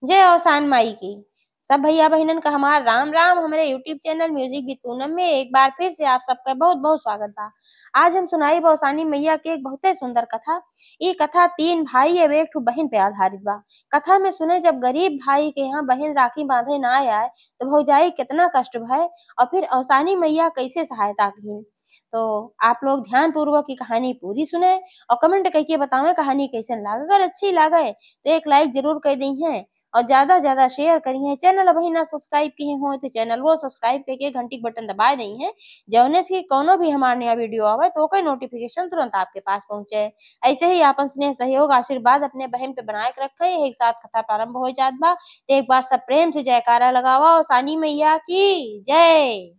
जय अवसान माई की। सब भैया बहनन का हमार राम राम। हमारे YouTube channel music with Poonam में एक बार फिर से आप सबका बहुत बहुत स्वागत बा। आज हम सुनाई भवसानी मैया के एक बहुत सुंदर कथा। ये कथा तीन भाई एवं एक ठो बहन पे आधारित बा। कथा में सुने जब गरीब भाई के यहाँ बहन राखी बांधे ना आए तो भौजाई कितना कष्ट भय और फिर अवसानी मैया कैसे सहायता की। तो आप लोग ध्यान पूर्वक की कहानी पूरी सुने और कमेंट करके बतावें कहानी कैसे लागे। अगर अच्छी लागे तो एक लाइक जरूर कर दी है और ज्यादा ज्यादा शेयर करिए। चैनल अभी ना सब्सक्राइब किए हो तो चैनल वो सब्सक्राइब करके घंटी के बटन दबा दी है, जौने से कोनो भी हमारे नया वीडियो आवे तो कोई नोटिफिकेशन तुरंत आपके पास पहुंचे। ऐसे ही आपन स्नेह सहयोग आशीर्वाद अपने बहन पे बनाए के रखे। एक साथ कथा प्रारंभ हो जात बा तो एक बार सब प्रेम से जयकारा लगावा और सानी मैया की जय।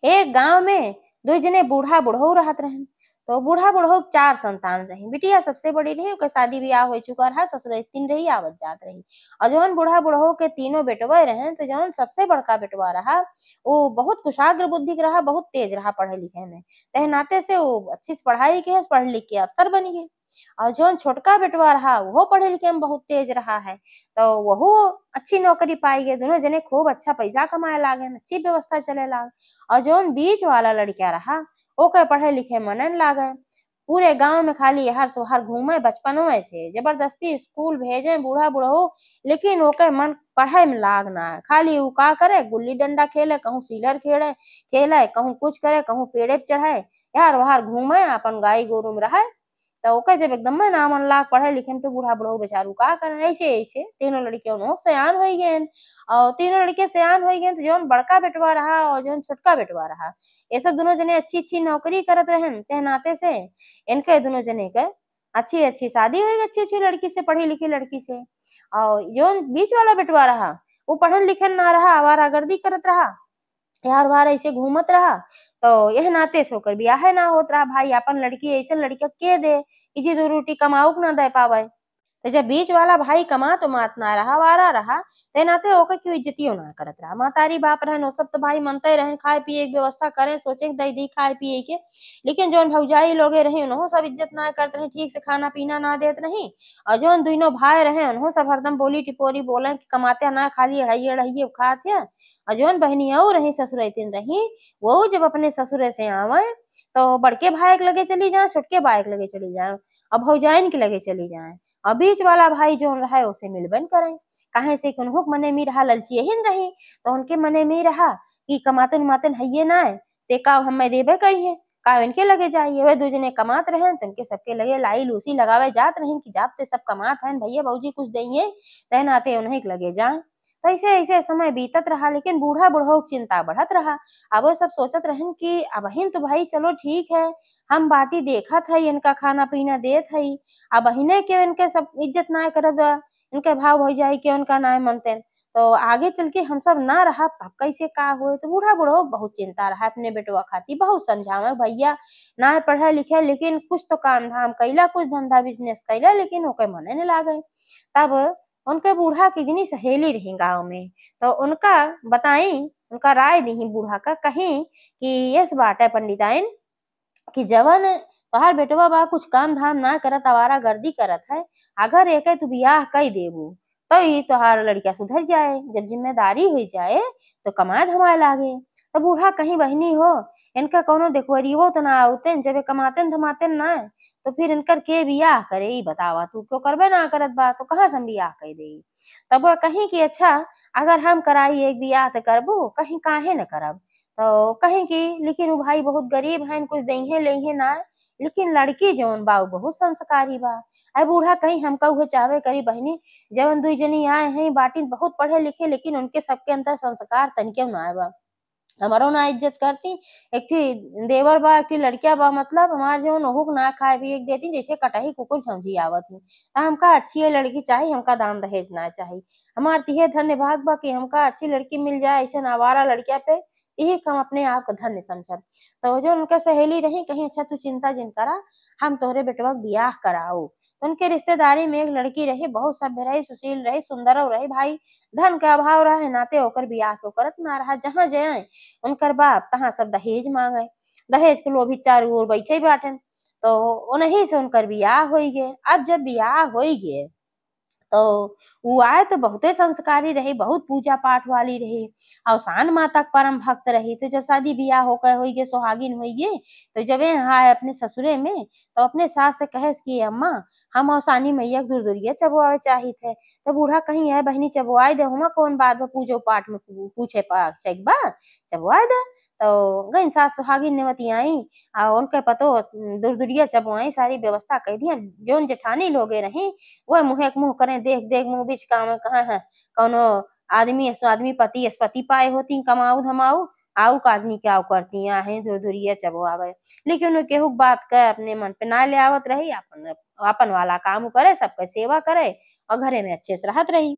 एक गांव में दो जने बूढ़ा बुढ़ऊ रहत रहन। तो बूढ़ा बुढ़ऊ चार संतान रही। बिटिया सबसे बड़ी रही, ओकर शादी ब्याह हो चुका रहा, ससुर तीन रही, आवत जात रही। और जौन बूढ़ा बुढ़ऊ के तीनों बेटवा रहे तो जौन सबसे बड़का बेटवा रहा वो बहुत कुशाग्र बुद्धि के रहा, बहुत तेज रहा पढ़े लिखे में। तह नाते से वो अच्छी से पढ़ाई के पढ़ लिख के अफसर बन गए। और जौन छोटका बेटवा रहा वो पढ़े लिखे में बहुत तेज रहा है, तो वह अच्छी नौकरी पाई गए। दोनों जने खूब अच्छा पैसा कमाए लागे, अच्छी व्यवस्था चले लागे। और जौन बीच वाला लड़का रहा ओके पढ़े लिखे मनन लागे। पूरे गांव में खाली हर सोहर घूमे, बचपनों से जबरदस्ती स्कूल भेजे बूढ़ा बुढ़ऊ, लेकिन ओके मन पढ़ाई में लाग ना है। खाली उ का करे, गुल्ली डंडा खेले, कहूँ सीलर खेले खेले, कहूँ कुछ करे, कहूँ पेड़े पे चढ़े, यार वहार घूमे अपन गाय गोरू में रहे। तो ओके जब एकदम में ना मन लाग पढ़े लिखे में तो बूढ़ा बुढ़ऊ बेचारू का करे। ऐसे ऐसे तीनों लड़के सयान हो गए। और तीनों लड़के सयान हो गए तो जौन बड़का बेटवा रहा और जौन छोटका बेटवा रहा ये सब दोनों जने अच्छी अच्छी नौकरी करत रहन। ते नाते से इनके दोनों जने के अच्छी अच्छी शादी हुई, अच्छी अच्छी लड़की से, पढ़ी लिखी लड़की से। और जो बीच वाला बेटवा रहा वो पढ़न लिखन ना रहा, आवारागर्दी करत रहा, यार वार ऐसे घूमत रहा। तो यह नाते से होकर ब्याह ना होत रहा। भाई अपन लड़की ऐसे लड़का के दे कि जी दो रोटी कमाऊ ना दे पावे। तो जब बीच वाला भाई कमा तो मात ना रहा, वारा रहा, ते नाते ओके क्यों इज्जतियो ना करत रहा। मातारी बाप रहन वो सब तो भाई मनते रहन, खाए पिए की व्यवस्था करें, सोचे दई दी खाए पिए के। लेकिन जौन भौजाई लोगे रही उन्हों सब इज्जत ना करत रहे, ठीक से खाना पीना ना देत रही। और जौन दोनों भाई रहे उन्हों सब हरदम बोली टिपोरी बोले कि कमाते ना, खाली अढ़ाइये अढ़ाइये खात है। और जौन बहनिया रही ससुरैतिन रही वो जब अपने ससुरे से आवे तो बड़के भाई के लगे चली जाए, छोटके भाई के लगे चली जाए, और भौजाइन के लगे चली जाए। और बीच वाला भाई जो रहा उसे मिलबन करें। काहे से कि उन्हों मने में रहा ललची ही रही, तो उनके मने में रहा कि कमातन उमातन है ना ते का हम देबे करिए, का इनके लगे जाइए। वे दो जने कमात रहे तो उनके सबके लगे लाई लूसी लगावे जात रही कि जाते सब कमात हैं भैया भौजी कुछ देंगे तय नाते उन्हें के लगे जाए। तो ऐसे ऐसे समय बीतत रहा, लेकिन बूढ़ा बुढ़ऊ चिंता बढ़त रहा। अब वो सब सोचत रहन कि अब तो भाई चलो ठीक है, हम बाटी देखत है, इनका खाना पीना देत है, अब बहिने के इनके सब इज्जत ना करत, इनके भाव भौजाई के उनका ना मनते, तो आगे चल के हम सब ना रहा तब कैसे का हुए। तो बूढ़ा बुढ़ऊ बहुत चिंता रहा अपने बेटवा खाती, बहुत समझावे भैया ना पढ़े लिखे लेकिन कुछ तो काम धाम कैला, कुछ धंधा बिजनेस कैला, लेकिन ओके मने नहीं लागे। तब उनके बूढ़ा की जनी सहेली रही गाँव में, तो उनका बताई, उनका राय दी बूढ़ा का कहीं कि यस बात है पंडिताइन कि जवन तोहार बेटवा बा कुछ काम धाम ना करत, आवारा गर्दी करत है, अगर एक तू बियाह कई देबू तो ही तोहार लड़का सुधर जाए, जब जिम्मेदारी हो जाए तो कमाए धमाए लागे। तो बूढ़ा कहीं बहनी हो इनका कोनो देखवरियो तो ना आउते, जब कमाते धमाते ना तो फिर इनकर के बियाह करे ई बतावा, तू क्यों करबे ना करत बा तो कहाँ से हम बियाह कर दे। तब वह कहीं कि अच्छा अगर हम कराई एक बियाह तो करबो, कहीं काहे न करब। तो कहें कि लेकिन वो भाई बहुत गरीब हैं, कुछ दही लही ना, लेकिन लड़की जौन बा बहुत संस्कारी बा। अरे बूढ़ा कहीं हमका उहे चाहवे करी बहनी, जवन दुई जनी आए हैं बाटी बहुत पढ़े लिखे लेकिन उनके सबके अंदर संस्कार तनिके ना आए बा, हमारो ना इज्जत करती। एक थी देवर बा, एक थी लड़किया बा, मतलब हमार जो नहुक ना खाए भी एक देती जैसे कटही कुकुर समझी आवत ही। हमका अच्छी है लड़की चाहिए, हमका दाम दहेज ना चाहिए। हमार तिहे धन्य भाग बा कि हमका अच्छी लड़की मिल जाए, ऐसे आवारा लड़किया पे यही हम अपने आप को धन्य समझब। तो जो उनका सहेली रही कहीं अच्छा तू चिंता जिन करा, हम तोहरे बेटवा के बियाह कराऊ। उनके रिश्तेदारी में एक लड़की रही, बहुत सभ्य रही, सुशील रही, सुंदर रही, भाई धन के अभाव रहे नाते होकर बियाह के करत ना रहा। जहाँ जाए उनकर बाप तहाँ सब दहेज मांगे, दहेज के लोभी चारों ओर बैठे बाटन। तो उन्हीं से उनकर बियाह हो गए। अब जब बियाह हो गए तो उ आए तो बहुते संस्कारी रही, बहुत पूजा पाठ वाली रही, अवसान माता के परम भक्त रही। तो जब शादी बियाह होकर होइगे, सोहागिन होइगे, तो जब यहाँ आए अपने ससुरे में, तो अपने सास से कहेस कि अम्मा हम औसानी मैया के दूर-दूरिया चबुआवे चाहित है। तो बूढ़ा कहीं है बहिनी चबुआई दे, हुमा कौन बात बा पूजो पाठ में पूछे चेक बा, चबुआई दे। तो गइन सास सुहागिन नेवती आई उनके पतो दूर-दूरिया चबुआई, सारी व्यवस्था कई दिहन। जोन जेठानी लोगे रही वह मुँहे के मुँह करें, देख देख मुँह बीच काम कहाँ है कौनो आदमी पति पति पाए होती कमाऊ धमाऊ आउ काजनी क्या करती आहे दूर दूरिया चबुआवे। लेकिन उ केहू के बात के अपने मन पे ना ले आवत रही, अपन अपन वाला काम करे, सबके सेवा करे और घरे में अच्छे से रहत रही।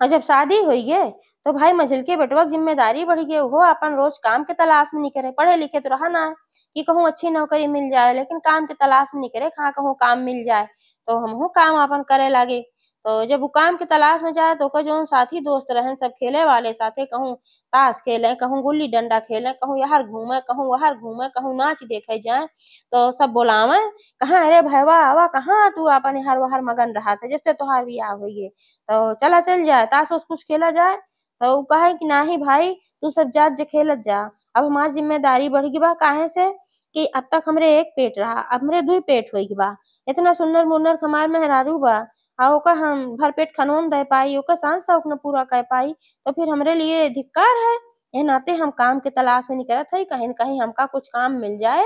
और जब शादी हुई गे तो भाई मंझिल के बेटवा की जिम्मेदारी बढ़ गई, वो अपन रोज काम के तलाश में नहीं करे। पढ़े लिखे तो रहा ना कि कहूँ अच्छी नौकरी मिल जाए, लेकिन काम के तलाश में नहीं करे, कहाँ कहूँ काम मिल जाए। तो हमहू काम अपन करे लागे। तो जब वो काम के तलाश में जाए तो ओकर जौन साथी दोस्त रहन सब खेले वाले साथे, कहूँ ताश खेले, कहूँ गुल्ली डंडा खेले, कहूँ यहर घूमे, कहूँ वहर घूमे, कहूँ नाच देखे जाए। तो सब बोलावे, कहाँ अरे भैया आवा, कहाँ तू अपन यहर वहर मगन रहा था, जैसे तोहार बियाह हुई है तो चला चल जाए ताश उस कुछ खेला जाए। तो उ कहे कि नाही भाई तू सब जात जे खेलत जा, अब हमार जिम्मेदारी बढ़ गई बा। काहे से कि अब तक हमरे एक पेट रहा, अब हमरे दुई पेट होई गई बा। इतना सुंदर मुन्नर हमार मेहरारू बा ओका हम भर पेट खनवा न दे पाई, ओका शान शौक न पूरा कर पाई, तो फिर हमरे लिए धिक्कार है। ए नाते हम काम के तलाश में नहीं करत हई, कहीं न कहीं हमका कुछ काम मिल जाए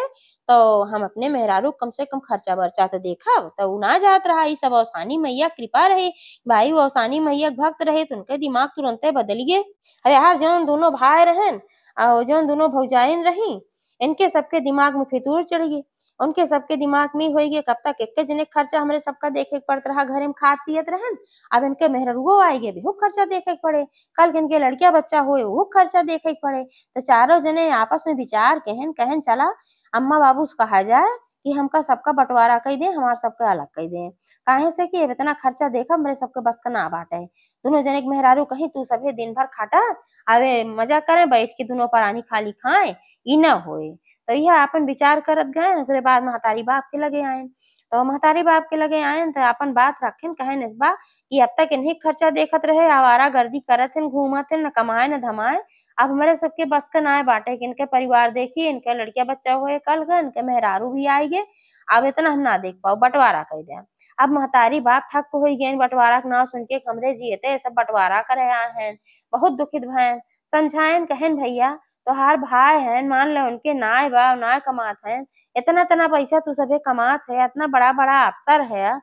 तो हम अपने मेहरारू कम से कम खर्चा बर्चा तो देखब। तो उ ना जात रहा, ई सब औसानी मैया कृपा रही। भाई वो औसानी मैया के भक्त रहे तो उनके दिमाग तुरंते बदल गे। अरे यार जौन दोनों भाई रहन और जौन दोनों भौजाइन रही, इनके सबके दिमाग में फितूर चढ़ गई। उनके सबके दिमाग में होई गे कब तक एके जने के खर्चा हमरे सबका देखे के पड़त रहा, घरे में खात पियत रहन। अब इनके मेहररुओ आई गे बेहू खर्चा देखे के पड़े, कल के इनके लड़किया बच्चा होए ओहू खर्चा देखे के पड़े। तो चारों जने आपस में विचार कहन कहन चला अम्मा बाबू से कहा जाए कि हमका सबका बंटवारा कई दें, हमार सबका अलग कई दें। काहे से कि अब इतना खर्चा देखा हमरे सबके बस का ना बाटे। दोनों जने के मेहरारू कहीं तू सभे दिन भर खाटा, आवे मजा करे बैठ के दोनों परानी खाली खाएं, ई ना होए। तो यह अपन विचार करत गए, ओकरे बाद महतारी बाप के लगे आएन। तो महतारी बाप के लगे आएन तो अपन बात रखेन, कहेन इस बा कि अब तक इन्हीं के खर्चा देखत रहे, आवारागर्दी करत हन, घूमत हन, न कमाए न धमाए। अब हमारे सबके बस का नाय बाटे कि इनके परिवार देखी, इनके लड़किया बच्चा होए कल ग, इनके मेहरारू भी आई गे, अब इतना हम ना देख पाओ, बँटवारा कई देम। अब महतारी बाप ठक होई गइन बँटवारा के नाव सुन के कि हमरे जियते सब बँटवारा करे आए हैं। बहुत दुखित भयन, समझाएन कहेन भैया तोहार भाई हैं, मान ले उनके नाय बा नाय कमात हैं, इतना-इतना पैसा तू सभे कमात है, इतना बड़ा-बड़ा अफसर है,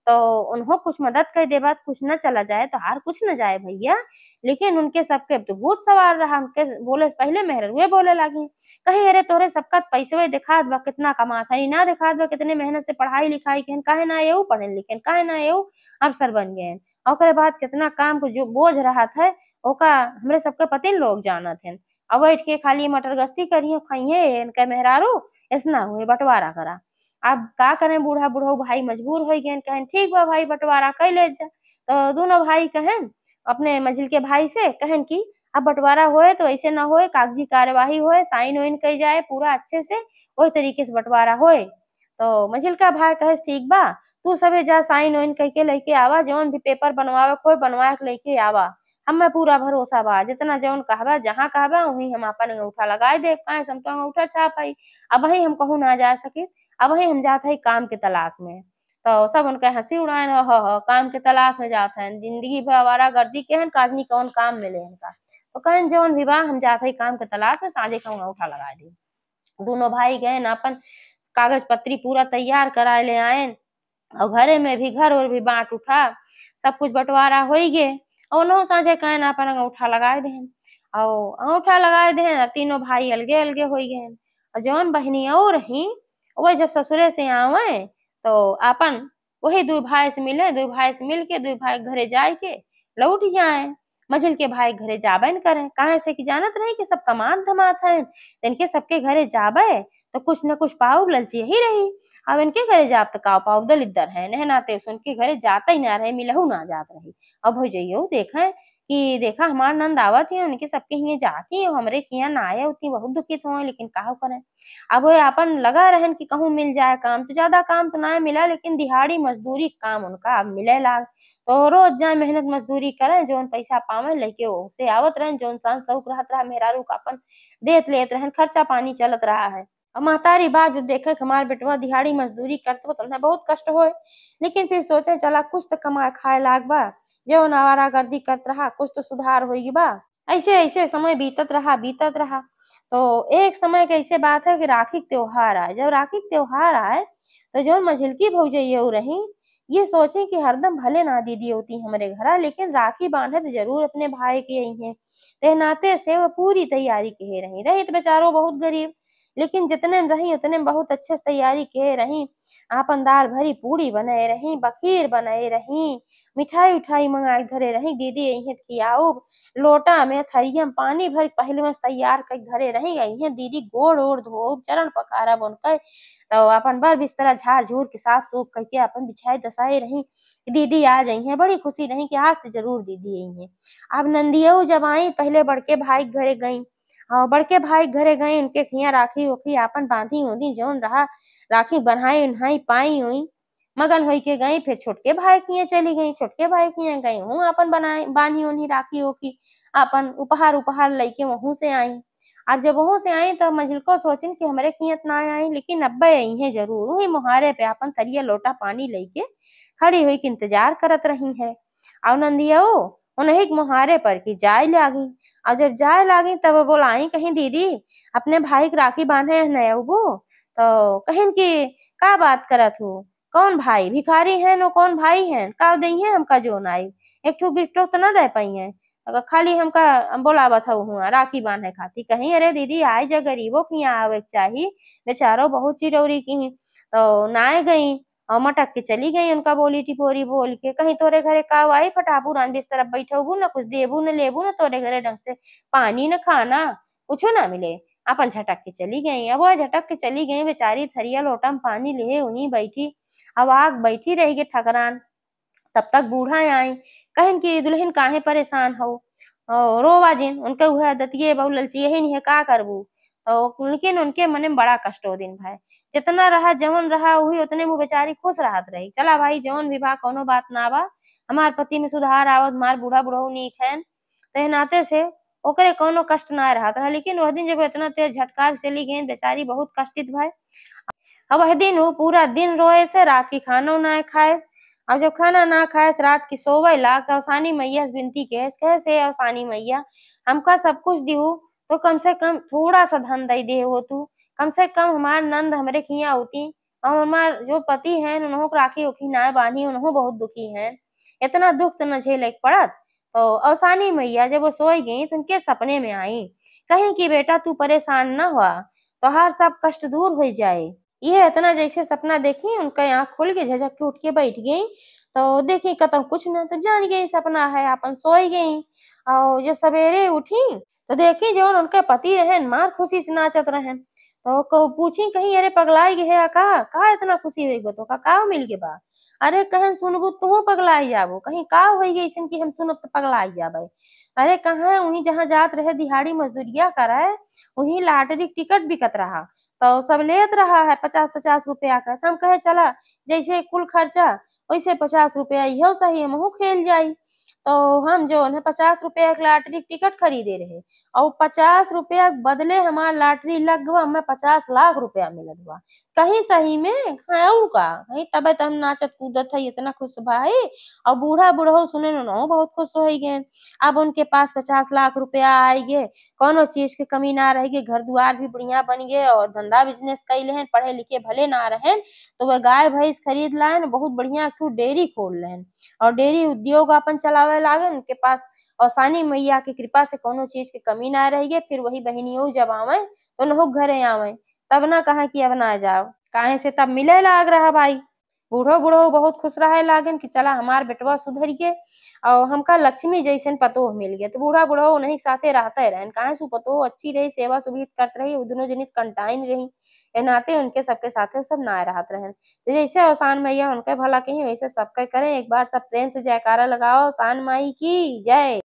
तो उन्हों कुछ मदद कर देबा कुछ न चला जाए, तोहार कुछ न जाए भैया। लेकिन उनके सबके तो भूत सवार रहा, उनके बोले से पहले मेहरुए बोले लागी, कहीं अरे तोहरे सबका पैसवे दिखात बा कितना कमात हई, ना दिखात बा कितने मेहनत से पढ़ाई लिखाई केहन, काहे ना एहू पढ़ेन लिखेन, काहे ना एहू अफसर बन गएन। ओकरे बाद कितना काम के जो बोझ रहत है, ओका हमरे सबके पतिन लोग जानत हन। अब बैठ के खाली मटर गश्ती करिहे खइहे इनके मेहरारू, एसना हुए बँटवारा करा। अब का करें बूढ़ा बुढ़ऊ भाई मजबूर होइ गएन, कहेन ठीक बा भाई बँटवारा कई लेत जा। तो दोनों भाई कहेन अपने मंझिल के भाई से कहेन कि अब बँटवारा होए तो ऐसे ना होए, कागजी कार्यवाही होए, साइन वाइन कई जाए पूरा अच्छे से, ओही तरीके से बँटवारा होए। तो मंझिल का भाई कहेस ठीक बा, तू सभे जा साइन वाइन कई के लइके आवा, जौन भी पेपर बनवावे के होए बनवा के लइके आवा। हमें पूरा भरोसा बा, जितना जौन कहबा जहाँ कहबा वहीं हम आपन अंगूठा लगाए देब, काहे से हम तो अंगूठा छाप हई। अबहीं हम कहूँ ना जा सकित, अबहीं हम जात हई काम के तलाश में। तो सब उनके हँसी उड़ाएन काम के तलाश में जात हइन, जिंदगी भर आवारागर्दी केहन काजनी कौन काम मिले इनका। तो कहेन जौन भी बा हम जात हई काम के तलाश में, साँझे के अंगूठा लगाए देब। दोनों भाई गएन आपन कागज पत्री पूरा तैयार कराए ले आएन और घरे में भी घर-ओर भी बाँट उठा, सब कुछ बँटवारा होइ गे। ओनहु साँझे कहेन आपन अंगूठा लगाए देहेन और अंगूठा लगाए देहेन और तीनों भाई अलगे-अलगे होइ गएन। और जौन बहिनियाऊ रहीं, वही जब ससुरे से आवें तो आपन वही 2 भाई से मिले, 2 भाई से मिल के 2 भाई के घरे जाए के लौट जाएँ। मंझिल के भाई के घरे जाबे न करें, काहे से कि जानत रहीं कि सब कमात-धमात हइन, त इनके सबके घरे जाबे तो कुछ न कुछ पाऊ ललची यही रही। अब इनके घरे जाब त का पाऊ दलिद्दर हैं, एह नाते से उनके घरे जाते ही ना रहे, मिलहू ना जात रही। अब भौजइयो देखें कि देखा हमार नंद आवत ही उनके सबके हियां जाती है हमरे के यहाँ ना आए उतनी बहुत दुखित हुए लेकिन काहू करें। अब वो अपन लगा रहन कि कहूँ मिल जाए काम तो ज्यादा काम तो ना मिला लेकिन दिहाड़ी मजदूरी काम उनका अब मिले लाग। तो रोज जाए मेहनत मजदूरी करे जोन पैसा पावे लेके से आवत रहन जोन सान सऊक रहत रहा मेहरारू का अपन देत लेत रहन खर्चा पानी चलत रहा है। अब महतारी बात जब देखे कि हमार बेटवा दिहाड़ी मजदूरी करत हो तो उन्हें बहुत कष्ट होए लेकिन फिर सोचे चला कुछ तो कमाए खाए लाग बा जौन आवारागर्दी करत रहा कुछ तो सुधार होई बा। ऐसे ऐसे समय बीतत रहा। तो एक समय की ऐसे बात है कि राखी के त्योहार आए जब राखी के त्योहार आए तो जौन मझिलकी भौजइया रही ये सोचे कि हरदम भले ना दीदी होती हमारे घर लेकिन राखी बांधत जरूर अपने भाई के आई है ते नाते से वो पूरी तैयारी के रही तो बेचारो बहुत गरीब लेकिन जितने में रही उतने में बहुत अच्छे से तैयारी के रही। आपन दाल भरी पूड़ी बनाए रही बखीर बनाए रही मिठाई उठाई मंगाई धरे रही दीदी यही खियाऊ लोटा में थरिया में पानी भर पहले में तैयार कर धरे रही यही दीदी गोड़ ओड़ धो चरण पखारा बनकर तो अपन बर बिस्तरा झाड़ झूर के साफ सूफ करके अपन बिछाई दसाई रही कि दीदी आ जाई है बड़ी खुशी रही कि आज तो जरूर दीदी आई है। अब नंदियो जब आई पहले बड़के भाई के घरे गई और बड़के भाई के घरे गई उनके खिया राखी उखी आपन बांधी उंधी जौन रहा राखी बन्हाई उन्हाई पाई हुई मगन होई के गई फिर छोटके भाई के यहाँ चली गई छोटके भाई के यहाँ गई हूँ अपन बनाई बांधी उन्ही राखी ओखी अपन उपहार उपहार लेके वहू से आई। आज जब वहू से आई तो मंझिलको सोचिन कि हमरे खियत ना आई लेकिन अब्बे आई है जरूर वही मुहारे पे अपन थरिया लोटा पानी लेके खड़ी हुई के इंतजार करत रही है। और नंदिया उन्हीं के मुहारे पर की जाए लागी और जब जाए लागी तब वो बोलाई कहीं दीदी अपने भाई के राखी बांधे है नया तो कहिन की का बात करत हो कौन भाई भिखारी है नो कौन भाई है का दई है हमका जो आई एक ठो गिफ्ट तो ना दे पाई है अगर खाली हमका बोलावत हूँ हुआ राखी बांधे खाती कहीं अरे दीदी आए जा गरीबों की यहाँ आवे के चाही बेचारो बहुत चिरौरी की तो नाए गई और मटक के चली गई उनका बोली टिपोरी बोल के कहीं तोरे घरे का आई फटाफू रान बिस्तर बैठोगू ना कुछ देबू न लेबू ना तोरे घरे ढंग से पानी न खाना कुछ ना मिले अपन झटक के चली गई अब वो झटक के चली गई बेचारी थरिया लोटा में पानी ले वहीं बैठी अब आग बैठी रही ठकरान। तब तक बूढ़ा आई कहन की दुल्हन काहे परेशान हो रोवा जिन उनके उहे आदतिये बहु ललची यही नहीं है का करबू तो लेकिन उनके मन में बड़ा कष्ट हो दिन भाई जितना रहा जवन रहा वही उतने में बेचारी खुश रहत रही चला भाई जवन विवाह कोनो बात ना बा हमार पति में सुधार आवत मार बूढ़ा बुढ़ऊ नीक है ते नाते से ओकरे कोनो कष्ट ना रहत रहा लेकिन वह दिन जब इतना तेज झटका से चली गई बेचारी बहुत कष्टित भाई। अब वह दिन वो पूरा दिन रोए से रात की खाना ना खाए और जब खाना ना खाए रात की सोवे लाग तो अवसानी मैया से विनती कैसे अवसानी मैया हमका सब कुछ दिहू तो कम से कम थोड़ा सा धन दे दे वो तू कम से कम हमार नंद हमरे खिया होती और हमार जो पति हैं उन्हों राखी उखी ना बांधी उन्हों बहुत दुखी हैं इतना दुख तो न झेले पड़त। तो अवसानी मैया जब वो सोई गई तो उनके सपने में आई कहीं कि बेटा तू परेशान न हुआ तो हर सब कष्ट दूर हो जाए। ये इतना जैसे सपना देखी उनका आँख खुल के झटक के उठ के बैठ गई तो देखी कतौ कुछ न तो जान गई सपना है अपन सोई गई। और जब सवेरे उठी तो देखी जो उनके पति रहन मार खुशी से नाचत रहन तो पूछी कहीं अरे पगलाई गे है का इतना खुशी हुई बतो का मिल के बा अरे कहन सुनबू तू पगलाई जाबो कहीं का होई गई सन कि हम सुनब तो पगलाई जाबे अरे कहाँ वहीं जहाँ जात रहे दिहाड़ी मजदूरिया कराए वहीं लॉटरी टिकट बिकत रहा तो सब लेत रहा है 50-50 रुपया का हम कहे चला जैसे कुल खर्चा वैसे 50 रुपया इहो सही हमहू खेल जाई। तो हम जो है 50 रुपया के लॉटरी टिकट खरीदे रहे और 50 रुपया के बदले हमार लॉटरी लग गवा हमें 50 लाख रुपया मिलत बा कहीं सही में और का कहीं तबे तो हम नाचत कूदत है इतना खुश भाई और बूढ़ा बुढ़ऊ सुने न बहुत खुश हो गए अब उनके पास 50 लाख रुपया आई गे कोनो चीज की कमी ना रहेगी घर दुआर भी बढ़िया बन गए और धंधा बिजनेस कैले हैं पढ़े लिखे भले ना रहे तो वह गाय भैंस खरीद लाइन बहुत बढ़िया डेयरी खोल लेन और डेयरी उद्योग अपन चलावे लागे उनके पास औसानी मैया की कृपा से कोनो चीज की कमी ना रहेगी फिर वही बहनियों जब आवे तो लोग घरे आवे तब ना कहा कि अब ना जाओ काहे से तब मिले लाग रहा भाई बूढ़ो बूढ़ो बहुत खुश रहे लागन कि चला हमार बेटवा सुधर के और हमका लक्ष्मी जैसन पतोह मिल गया तो बूढ़ा बूढ़ो उन्हीं के साथे रहते रहन काहे सु पतोह अच्छी रही सेवा सुविध करत रही दोनों जनित कंटाइन रही ए नाते उनके सबके साथे सब ना रहत रहन तो जैसे औसान मैया उनके भला कहीं वैसे सबके करें एक बार सब प्रेम से जयकारा लगाओ औसान माई की जय।